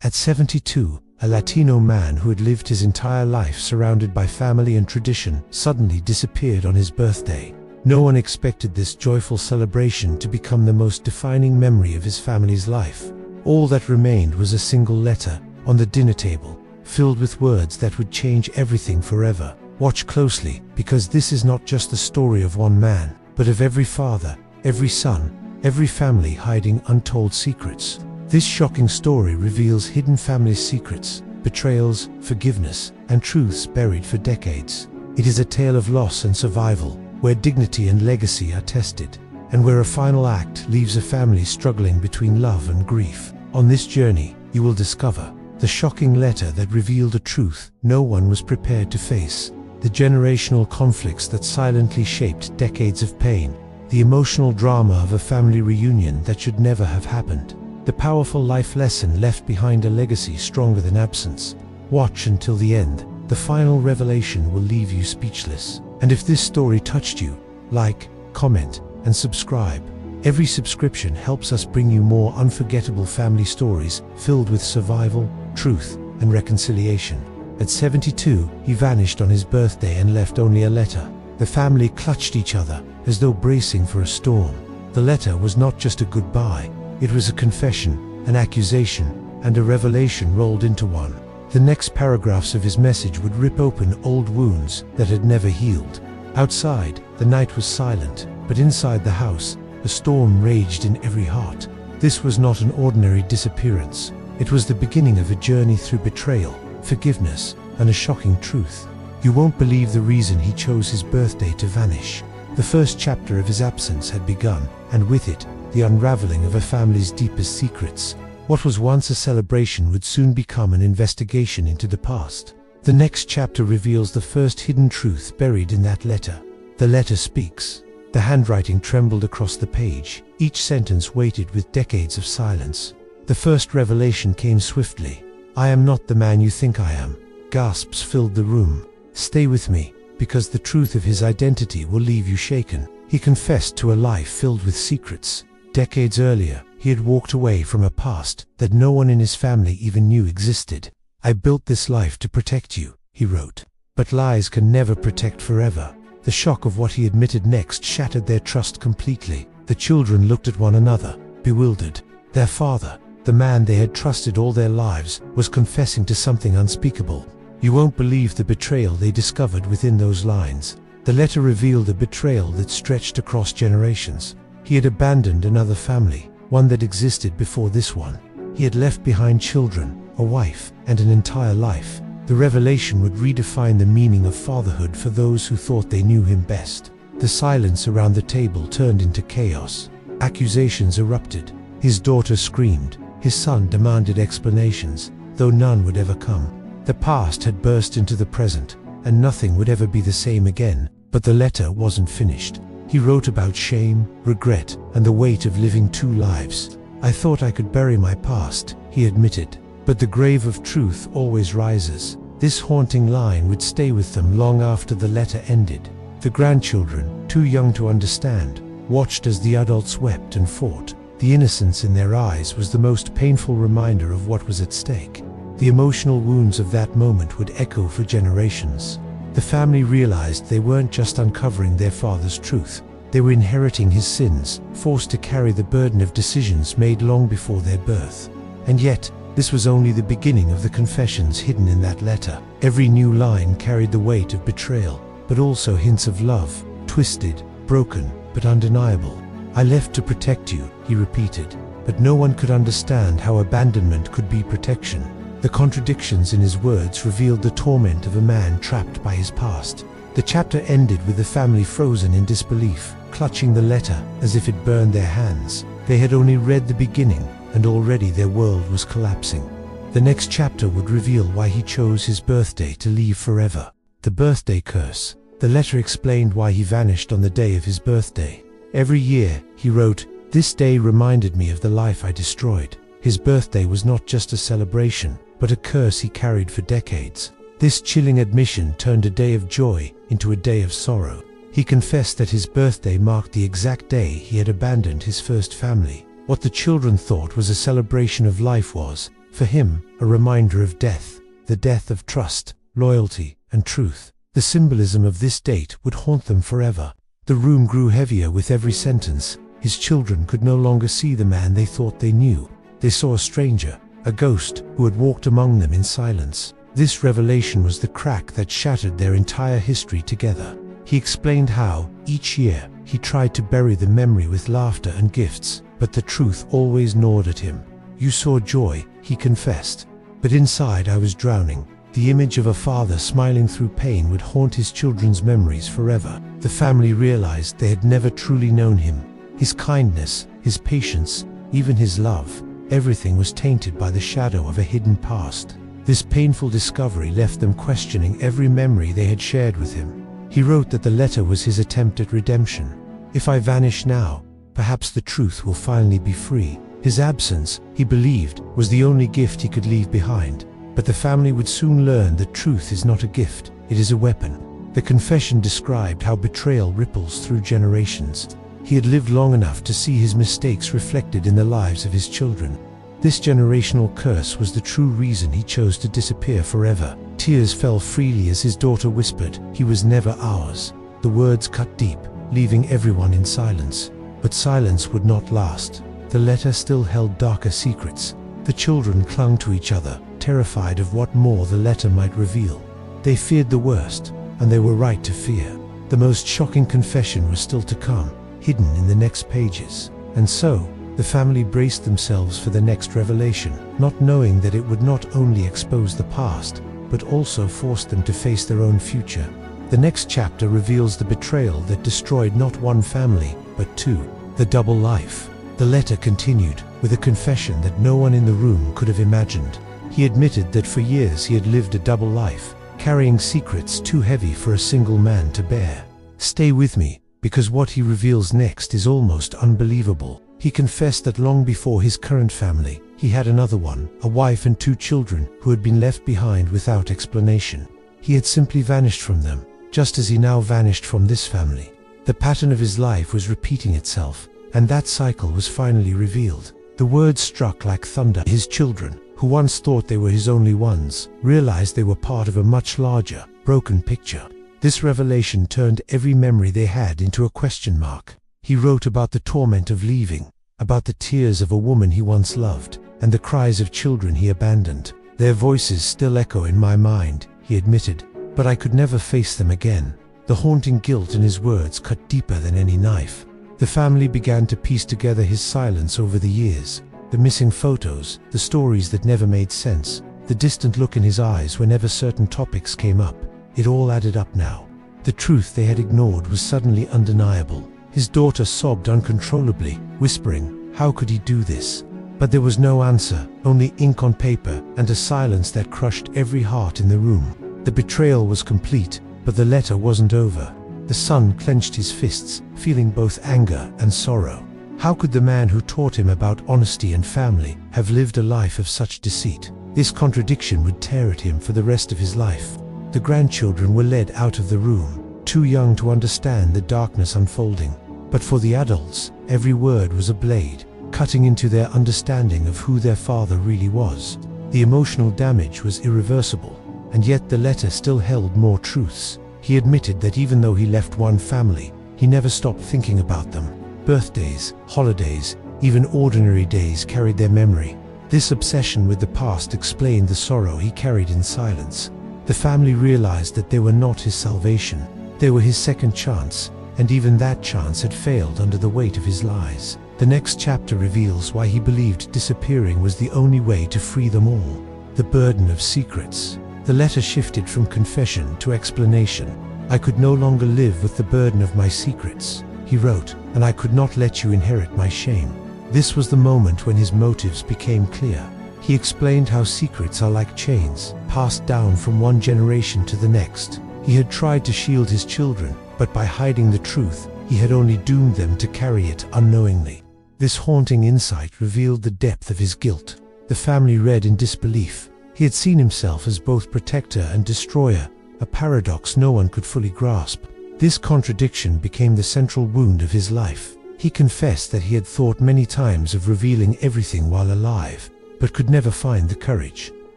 At 72, a Latino man who had lived his entire life surrounded by family and tradition suddenly disappeared on his birthday. No one expected this joyful celebration to become the most defining memory of his family's life. All that remained was a single letter on the dinner table, filled with words that would change everything forever. Watch closely, because this is not just the story of one man, but of every father, every son, every family hiding untold secrets. This shocking story reveals hidden family secrets, betrayals, forgiveness, and truths buried for decades. It is a tale of loss and survival, where dignity and legacy are tested, and where a final act leaves a family struggling between love and grief. On this journey, you will discover the shocking letter that revealed a truth no one was prepared to face, the generational conflicts that silently shaped decades of pain, the emotional drama of a family reunion that should never have happened, the powerful life lesson left behind, a legacy stronger than absence. Watch until the end. The final revelation will leave you speechless. And if this story touched you, like, comment, and subscribe. Every subscription helps us bring you more unforgettable family stories filled with survival, truth, and reconciliation. At 72, he vanished on his birthday and left only a letter. The family clutched each other as though bracing for a storm. The letter was not just a goodbye, it was a confession, an accusation, and a revelation rolled into one. The next paragraphs of his message would rip open old wounds that had never healed. Outside, the night was silent, but inside the house, a storm raged in every heart. This was not an ordinary disappearance. It was the beginning of a journey through betrayal, forgiveness, and a shocking truth. You won't believe the reason he chose his birthday to vanish. The first chapter of his absence had begun, and with it, the unraveling of a family's deepest secrets. What was once a celebration would soon become an investigation into the past. The next chapter reveals the first hidden truth buried in that letter. The letter speaks. The handwriting trembled across the page, each sentence weighted with decades of silence. The first revelation came swiftly. "I am not the man you think I am." Gasps filled the room. "Stay with me, because the truth of his identity will leave you shaken." He confessed to a life filled with secrets. Decades earlier, he had walked away from a past that no one in his family even knew existed. "I built this life to protect you," he wrote. But lies can never protect forever. The shock of what he admitted next shattered their trust completely. The children looked at one another, bewildered. Their father, the man they had trusted all their lives, was confessing to something unspeakable. You won't believe the betrayal they discovered within those lines. The letter revealed a betrayal that stretched across generations. He had abandoned another family, one that existed before this one. He had left behind children, a wife, and an entire life. The revelation would redefine the meaning of fatherhood for those who thought they knew him best. The silence around the table turned into chaos. Accusations erupted. His daughter screamed. His son demanded explanations, though none would ever come. The past had burst into the present, and nothing would ever be the same again. But the letter wasn't finished. He wrote about shame, regret, and the weight of living two lives. "I thought I could bury my past," he admitted. But the grave of truth always rises. This haunting line would stay with them long after the letter ended. The grandchildren, too young to understand, watched as the adults wept and fought. The innocence in their eyes was the most painful reminder of what was at stake. The emotional wounds of that moment would echo for generations. The family realized they weren't just uncovering their father's truth. They were inheriting his sins, forced to carry the burden of decisions made long before their birth. And yet, this was only the beginning of the confessions hidden in that letter. Every new line carried the weight of betrayal, but also hints of love, twisted, broken, but undeniable. "I left to protect you," he repeated, but no one could understand how abandonment could be protection. The contradictions in his words revealed the torment of a man trapped by his past. The chapter ended with the family frozen in disbelief, clutching the letter as if it burned their hands. They had only read the beginning, and already their world was collapsing. The next chapter would reveal why he chose his birthday to leave forever. The birthday curse. The letter explained why he vanished on the day of his birthday. Every year, he wrote, "This day reminded me of the life I destroyed." His birthday was not just a celebration, but a curse he carried for decades. This chilling admission turned a day of joy into a day of sorrow. He confessed that his birthday marked the exact day he had abandoned his first family. What the children thought was a celebration of life was, For him, a reminder of death, the death of trust, loyalty, and truth. The symbolism of this date would haunt them forever. The room grew heavier with every sentence. His children could no longer see the man they thought they knew. They saw a stranger, a ghost, who had walked among them in silence. This revelation was the crack that shattered their entire history together. He explained how, each year, he tried to bury the memory with laughter and gifts, but the truth always gnawed at him. "You saw joy," he confessed, "but inside I was drowning." The image of a father smiling through pain would haunt his children's memories forever. The family realized they had never truly known him. His kindness, his patience, even his love, everything was tainted by the shadow of a hidden past. This painful discovery left them questioning every memory they had shared with him. He wrote that the letter was his attempt at redemption. "If I vanish now, perhaps the truth will finally be free." His absence, he believed, was the only gift he could leave behind. But the family would soon learn that truth is not a gift, it is a weapon. The confession described how betrayal ripples through generations. He had lived long enough to see his mistakes reflected in the lives of his children. This generational curse was the true reason he chose to disappear forever. Tears fell freely as his daughter whispered, "He was never ours." The words cut deep, leaving everyone in silence. But silence would not last. The letter still held darker secrets. The children clung to each other, terrified of what more the letter might reveal. They feared the worst, and they were right to fear. The most shocking confession was still to come, hidden in the next pages. And so, the family braced themselves for the next revelation, not knowing that it would not only expose the past, but also force them to face their own future. The next chapter reveals the betrayal that destroyed not one family, but two, the double life. The letter continued, with a confession that no one in the room could have imagined. He admitted that for years he had lived a double life, carrying secrets too heavy for a single man to bear. Stay with me, because what he reveals next is almost unbelievable. He confessed that long before his current family, he had another one, a wife and two children, who had been left behind without explanation. He had simply vanished from them, just as he now vanished from this family. The pattern of his life was repeating itself, and that cycle was finally revealed. The words struck like thunder. His children, who once thought they were his only ones, realized they were part of a much larger, broken picture. This revelation turned every memory they had into a question mark. He wrote about the torment of leaving, about the tears of a woman he once loved, and the cries of children he abandoned. "Their voices still echo in my mind," he admitted, "but I could never face them again." The haunting guilt in his words cut deeper than any knife. The family began to piece together his silence over the years. The missing photos, the stories that never made sense, the distant look in his eyes whenever certain topics came up. It all added up now. The truth they had ignored was suddenly undeniable. His daughter sobbed uncontrollably, whispering, "How could he do this?" But there was no answer, only ink on paper and a silence that crushed every heart in the room. The betrayal was complete, but the letter wasn't over. The son clenched his fists, feeling both anger and sorrow. How could the man who taught him about honesty and family have lived a life of such deceit? This contradiction would tear at him for the rest of his life. The grandchildren were led out of the room, too young to understand the darkness unfolding. But for the adults, every word was a blade, cutting into their understanding of who their father really was. The emotional damage was irreversible, and yet the letter still held more truths. He admitted that even though he left one family, he never stopped thinking about them. Birthdays, holidays, even ordinary days carried their memory. This obsession with the past explained the sorrow he carried in silence. The family realized that they were not his salvation. They were his second chance, and even that chance had failed under the weight of his lies. The next chapter reveals why he believed disappearing was the only way to free them all. The burden of secrets. The letter shifted from confession to explanation. "I could no longer live with the burden of my secrets," he wrote, "and I could not let you inherit my shame." This was the moment when his motives became clear. He explained how secrets are like chains, passed down from one generation to the next. He had tried to shield his children, but by hiding the truth, he had only doomed them to carry it unknowingly. This haunting insight revealed the depth of his guilt. The family read in disbelief. He had seen himself as both protector and destroyer, a paradox no one could fully grasp. This contradiction became the central wound of his life. He confessed that he had thought many times of revealing everything while alive, but could never find the courage.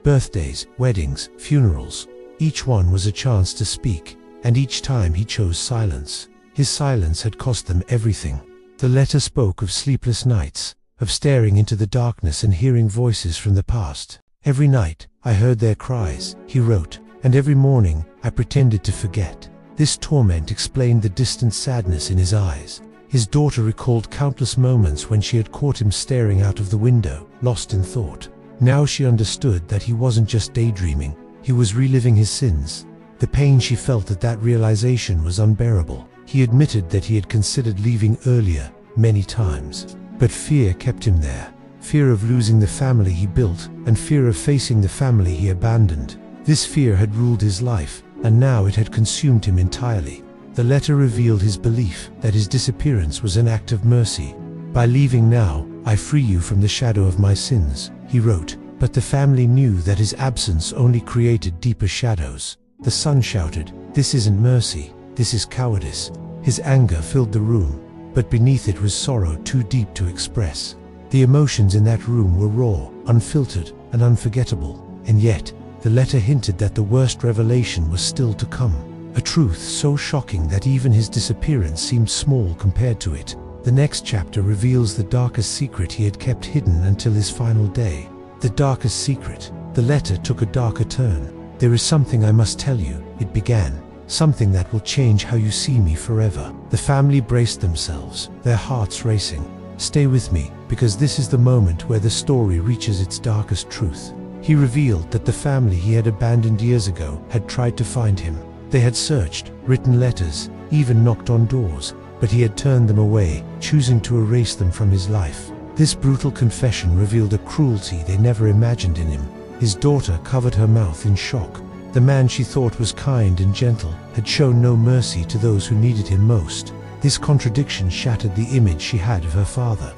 Birthdays, weddings, funerals, each one was a chance to speak, and each time he chose silence. His silence had cost them everything. The letter spoke of sleepless nights, of staring into the darkness and hearing voices from the past. "Every night, I heard their cries," he wrote, "and every morning, I pretended to forget." This torment explained the distant sadness in his eyes. His daughter recalled countless moments when she had caught him staring out of the window, lost in thought. Now she understood that he wasn't just daydreaming, he was reliving his sins. The pain she felt at that realization was unbearable. He admitted that he had considered leaving earlier, many times. But fear kept him there. Fear of losing the family he built, and fear of facing the family he abandoned. This fear had ruled his life, and now it had consumed him entirely. The letter revealed his belief that his disappearance was an act of mercy. "By leaving now, I free you from the shadow of my sins," he wrote. But the family knew that his absence only created deeper shadows. The son shouted, "This isn't mercy, this is cowardice." His anger filled the room, but beneath it was sorrow too deep to express. The emotions in that room were raw, unfiltered, and unforgettable. And yet, the letter hinted that the worst revelation was still to come. A truth so shocking that even his disappearance seemed small compared to it. The next chapter reveals the darkest secret he had kept hidden until his final day. The darkest secret. The letter took a darker turn. "There is something I must tell you," it began. "Something that will change how you see me forever." The family braced themselves, their hearts racing. "Stay with me, because this is the moment where the story reaches its darkest truth." He revealed that the family he had abandoned years ago had tried to find him. They had searched, written letters, even knocked on doors, but he had turned them away, choosing to erase them from his life. This brutal confession revealed a cruelty they never imagined in him. His daughter covered her mouth in shock. The man she thought was kind and gentle had shown no mercy to those who needed him most. This contradiction shattered the image she had of her father.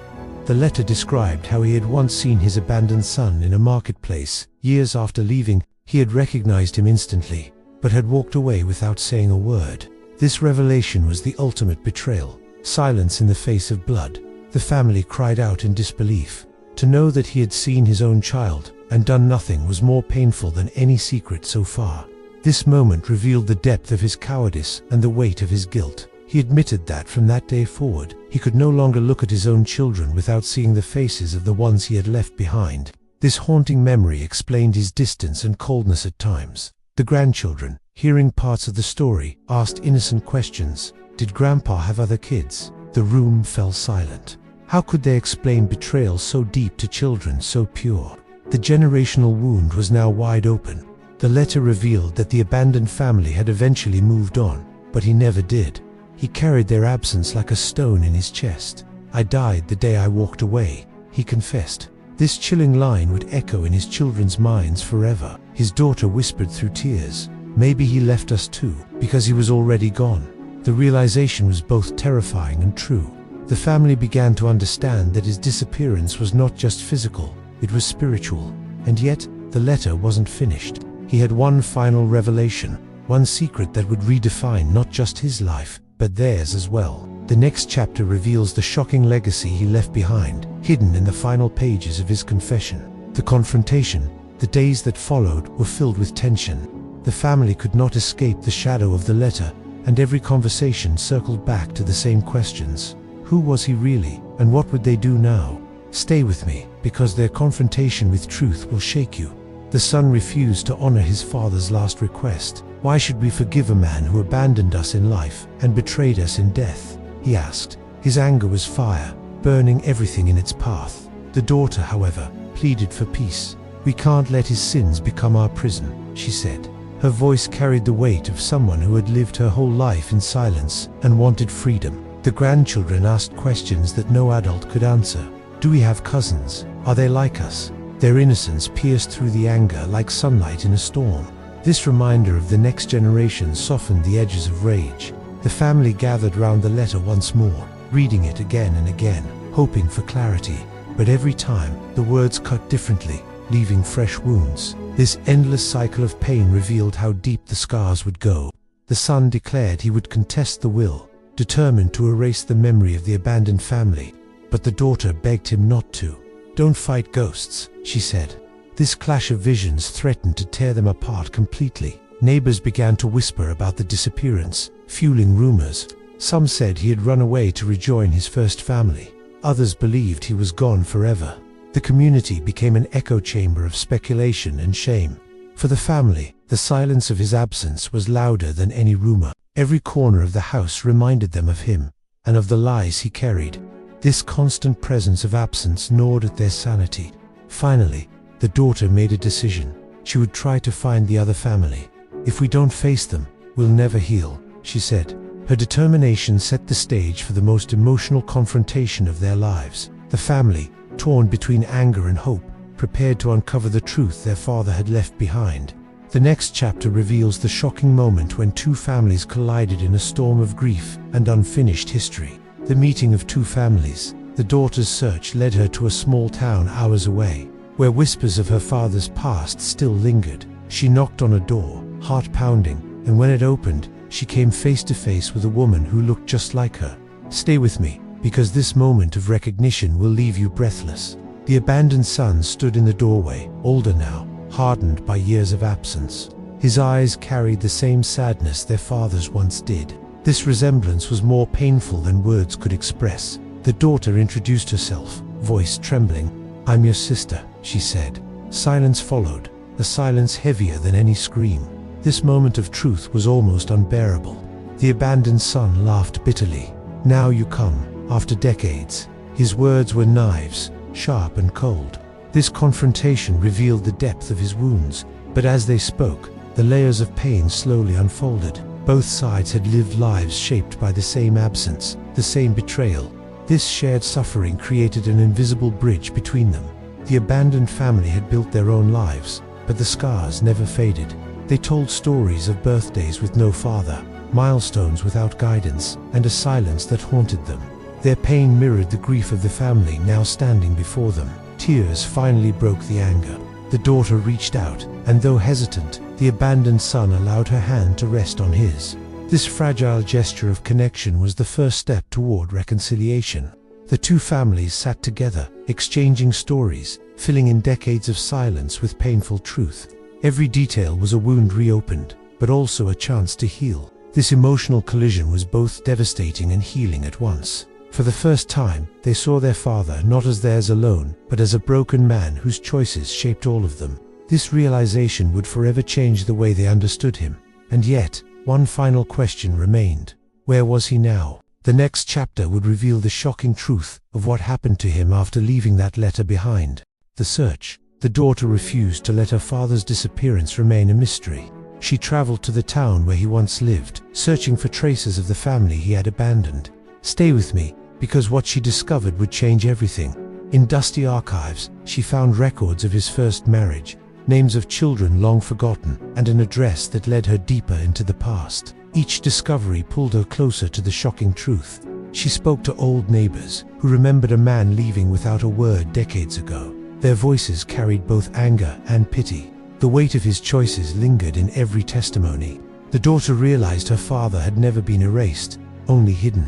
The letter described how he had once seen his abandoned son in a marketplace. Years after leaving, he had recognized him instantly, but had walked away without saying a word. This revelation was the ultimate betrayal. Silence in the face of blood. The family cried out in disbelief. To know that he had seen his own child and done nothing was more painful than any secret so far. This moment revealed the depth of his cowardice and the weight of his guilt. He admitted that from that day forward, he could no longer look at his own children without seeing the faces of the ones he had left behind. This haunting memory explained his distance and coldness at times. The grandchildren, hearing parts of the story, asked innocent questions. Did Grandpa have other kids? The room fell silent. How could they explain betrayal so deep to children so pure? The generational wound was now wide open. The letter revealed that the abandoned family had eventually moved on, but he never did. He carried their absence like a stone in his chest. "I died the day I walked away," he confessed. This chilling line would echo in his children's minds forever. His daughter whispered through tears, "Maybe he left us too, because he was already gone." The realization was both terrifying and true. The family began to understand that his disappearance was not just physical, it was spiritual. And yet, the letter wasn't finished. He had one final revelation, one secret that would redefine not just his life, but theirs as well. The next chapter reveals the shocking legacy he left behind, hidden in the final pages of his confession. The confrontation, the days that followed, were filled with tension. The family could not escape the shadow of the letter, and every conversation circled back to the same questions. Who was he really, and what would they do now? Stay with me, because their confrontation with truth will shake you. The son refused to honor his father's last request. "Why should we forgive a man who abandoned us in life and betrayed us in death?" he asked. His anger was fire, burning everything in its path. The daughter, however, pleaded for peace. "We can't let his sins become our prison," she said. Her voice carried the weight of someone who had lived her whole life in silence and wanted freedom. The grandchildren asked questions that no adult could answer. Do we have cousins? Are they like us? Their innocence pierced through the anger like sunlight in a storm. This reminder of the next generation softened the edges of rage. The family gathered round the letter once more, reading it again and again, hoping for clarity. But every time, the words cut differently, leaving fresh wounds. This endless cycle of pain revealed how deep the scars would go. The son declared he would contest the will, determined to erase the memory of the abandoned family. But the daughter begged him not to. "Don't fight ghosts," she said. This clash of visions threatened to tear them apart completely. Neighbors began to whisper about the disappearance, fueling rumors. Some said he had run away to rejoin his first family. Others believed he was gone forever. The community became an echo chamber of speculation and shame. For the family, the silence of his absence was louder than any rumor. Every corner of the house reminded them of him, and of the lies he carried. This constant presence of absence gnawed at their sanity. Finally, the daughter made a decision. She would try to find the other family. "If we don't face them, we'll never heal," she said. Her determination set the stage for the most emotional confrontation of their lives. The family, torn between anger and hope, prepared to uncover the truth their father had left behind. The next chapter reveals the shocking moment when two families collided in a storm of grief and unfinished history. The meeting of two families. The daughter's search led her to a small town hours away, where whispers of her father's past still lingered. She knocked on a door, heart pounding, and when it opened, she came face to face with a woman who looked just like her. "Stay with me, because this moment of recognition will leave you breathless." The abandoned son stood in the doorway, older now, hardened by years of absence. His eyes carried the same sadness their father's once did. This resemblance was more painful than words could express. The daughter introduced herself, voice trembling. "I'm your sister," she said. Silence followed, a silence heavier than any scream. This moment of truth was almost unbearable. The abandoned son laughed bitterly. "Now you come, after decades." His words were knives, sharp and cold. This confrontation revealed the depth of his wounds, but as they spoke, the layers of pain slowly unfolded. Both sides had lived lives shaped by the same absence, the same betrayal. This shared suffering created an invisible bridge between them. The abandoned family had built their own lives, but the scars never faded. They told stories of birthdays with no father, milestones without guidance, and a silence that haunted them. Their pain mirrored the grief of the family now standing before them. Tears finally broke the anger. The daughter reached out, and though hesitant, the abandoned son allowed her hand to rest on his. This fragile gesture of connection was the first step toward reconciliation. The two families sat together, exchanging stories, filling in decades of silence with painful truth. Every detail was a wound reopened, but also a chance to heal. This emotional collision was both devastating and healing at once. For the first time, they saw their father not as theirs alone, but as a broken man whose choices shaped all of them. This realization would forever change the way they understood him. And yet, one final question remained. Where was he now? The next chapter would reveal the shocking truth of what happened to him after leaving that letter behind. The search. The daughter refused to let her father's disappearance remain a mystery. She traveled to the town where he once lived, searching for traces of the family he had abandoned. "Stay with me," because what she discovered would change everything. In dusty archives, she found records of his first marriage, names of children long forgotten, and an address that led her deeper into the past. Each discovery pulled her closer to the shocking truth. She spoke to old neighbors who remembered a man leaving without a word decades ago. Their voices carried both anger and pity. The weight of his choices lingered in every testimony. The daughter realized her father had never been erased, only hidden.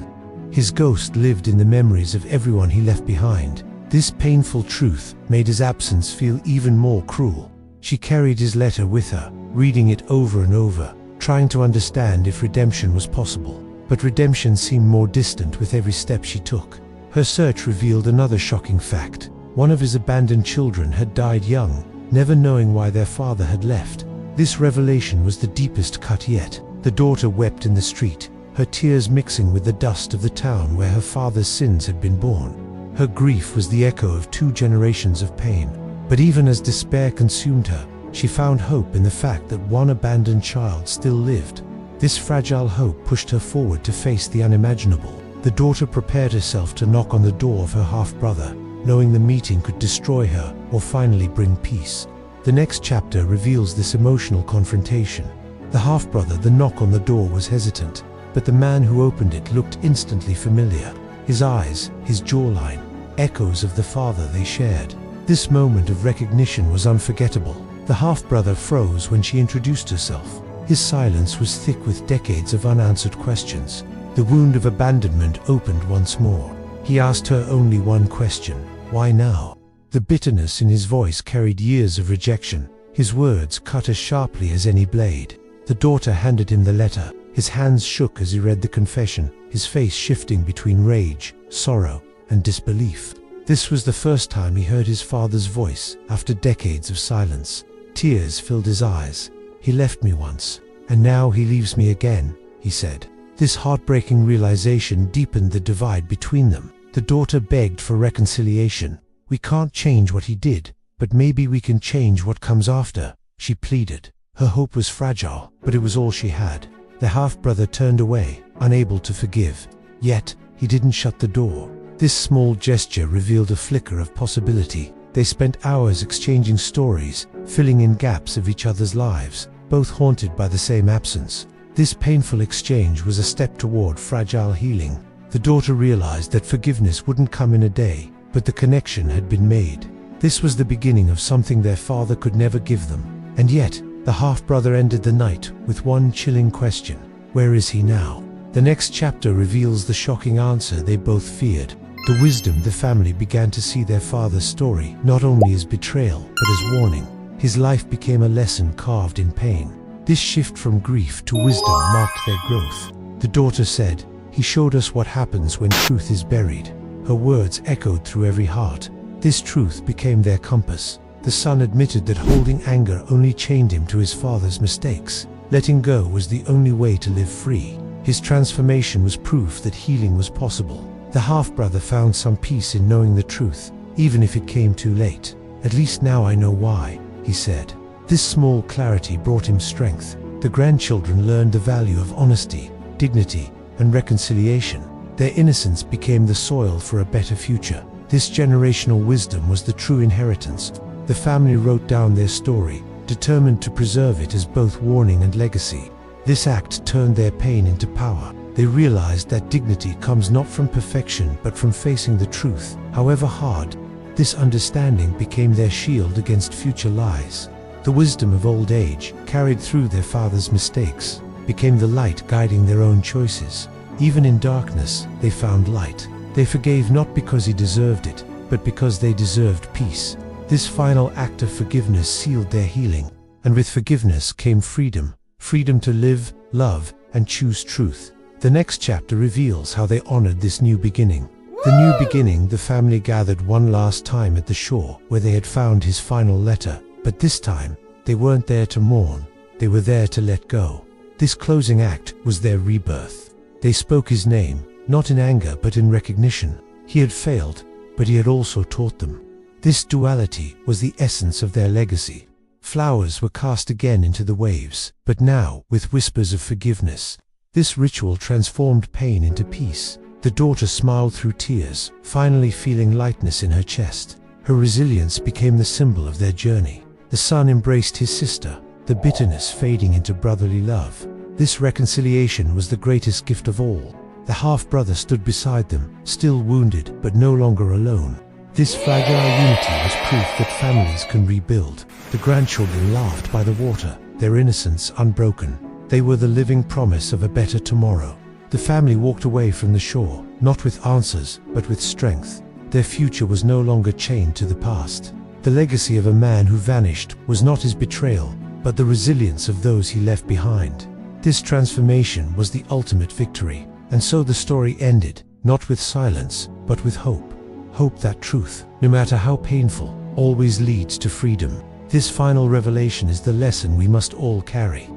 His ghost lived in the memories of everyone he left behind. This painful truth made his absence feel even more cruel. She carried his letter with her, reading it over and over, trying to understand if redemption was possible. But redemption seemed more distant with every step she took. Her search revealed another shocking fact. One of his abandoned children had died young, never knowing why their father had left. This revelation was the deepest cut yet. The daughter wept in the street, her tears mixing with the dust of the town where her father's sins had been born. Her grief was the echo of 2 generations of pain. But even as despair consumed her, she found hope in the fact that one abandoned child still lived. This fragile hope pushed her forward to face the unimaginable. The daughter prepared herself to knock on the door of her half-brother, knowing the meeting could destroy her or finally bring peace. The next chapter reveals this emotional confrontation. The half-brother, the knock on the door was hesitant, but the man who opened it looked instantly familiar. His eyes, his jawline, echoes of the father they shared. This moment of recognition was unforgettable. The half-brother froze when she introduced herself. His silence was thick with decades of unanswered questions. The wound of abandonment opened once more. He asked her only one question: why now? The bitterness in his voice carried years of rejection. His words cut as sharply as any blade. The daughter handed him the letter. His hands shook as he read the confession, his face shifting between rage, sorrow, and disbelief. This was the first time he heard his father's voice after decades of silence. Tears filled his eyes. "He left me once, and now he leaves me again," he said. This heartbreaking realization deepened the divide between them. The daughter begged for reconciliation. "We can't change what he did, but maybe we can change what comes after," she pleaded. Her hope was fragile, but it was all she had. The half-brother turned away, unable to forgive. Yet, he didn't shut the door. This small gesture revealed a flicker of possibility. They spent hours exchanging stories, filling in gaps of each other's lives, both haunted by the same absence. This painful exchange was a step toward fragile healing. The daughter realized that forgiveness wouldn't come in a day, but the connection had been made. This was the beginning of something their father could never give them. And yet, the half-brother ended the night with one chilling question: where is he now? The next chapter reveals the shocking answer they both feared. The wisdom the family began to see their father's story not only as betrayal, but as warning. His life became a lesson carved in pain. This shift from grief to wisdom marked their growth. The daughter said, "He showed us what happens when truth is buried." Her words echoed through every heart. This truth became their compass. The son admitted that holding anger only chained him to his father's mistakes. Letting go was the only way to live free. His transformation was proof that healing was possible. The half-brother found some peace in knowing the truth, even if it came too late. "At least now I know why," he said. This small clarity brought him strength. The grandchildren learned the value of honesty, dignity, and reconciliation. Their innocence became the soil for a better future. This generational wisdom was the true inheritance. The family wrote down their story, determined to preserve it as both warning and legacy. This act turned their pain into power. They realized that dignity comes not from perfection but from facing the truth, however hard. This understanding became their shield against future lies. The wisdom of old age, carried through their father's mistakes, became the light guiding their own choices. Even in darkness, they found light. They forgave not because he deserved it, but because they deserved peace. This final act of forgiveness sealed their healing, and with forgiveness came freedom. Freedom to live, love, and choose truth. The next chapter reveals how they honored this new beginning. The new beginning, the family gathered one last time at the shore where they had found his final letter. But this time, they weren't there to mourn. They were there to let go. This closing act was their rebirth. They spoke his name, not in anger but in recognition. He had failed, but he had also taught them. This duality was the essence of their legacy. Flowers were cast again into the waves, but now with whispers of forgiveness. This ritual transformed pain into peace. The daughter smiled through tears, finally feeling lightness in her chest. Her resilience became the symbol of their journey. The son embraced his sister, the bitterness fading into brotherly love. This reconciliation was the greatest gift of all. The half-brother stood beside them, still wounded but no longer alone. This fragile unity was proof that families can rebuild. The grandchildren laughed by the water, their innocence unbroken. They were the living promise of a better tomorrow. The family walked away from the shore, not with answers, but with strength. Their future was no longer chained to the past. The legacy of a man who vanished was not his betrayal, but the resilience of those he left behind. This transformation was the ultimate victory, and so the story ended, not with silence, but with hope. Hope that truth, no matter how painful, always leads to freedom. This final revelation is the lesson we must all carry.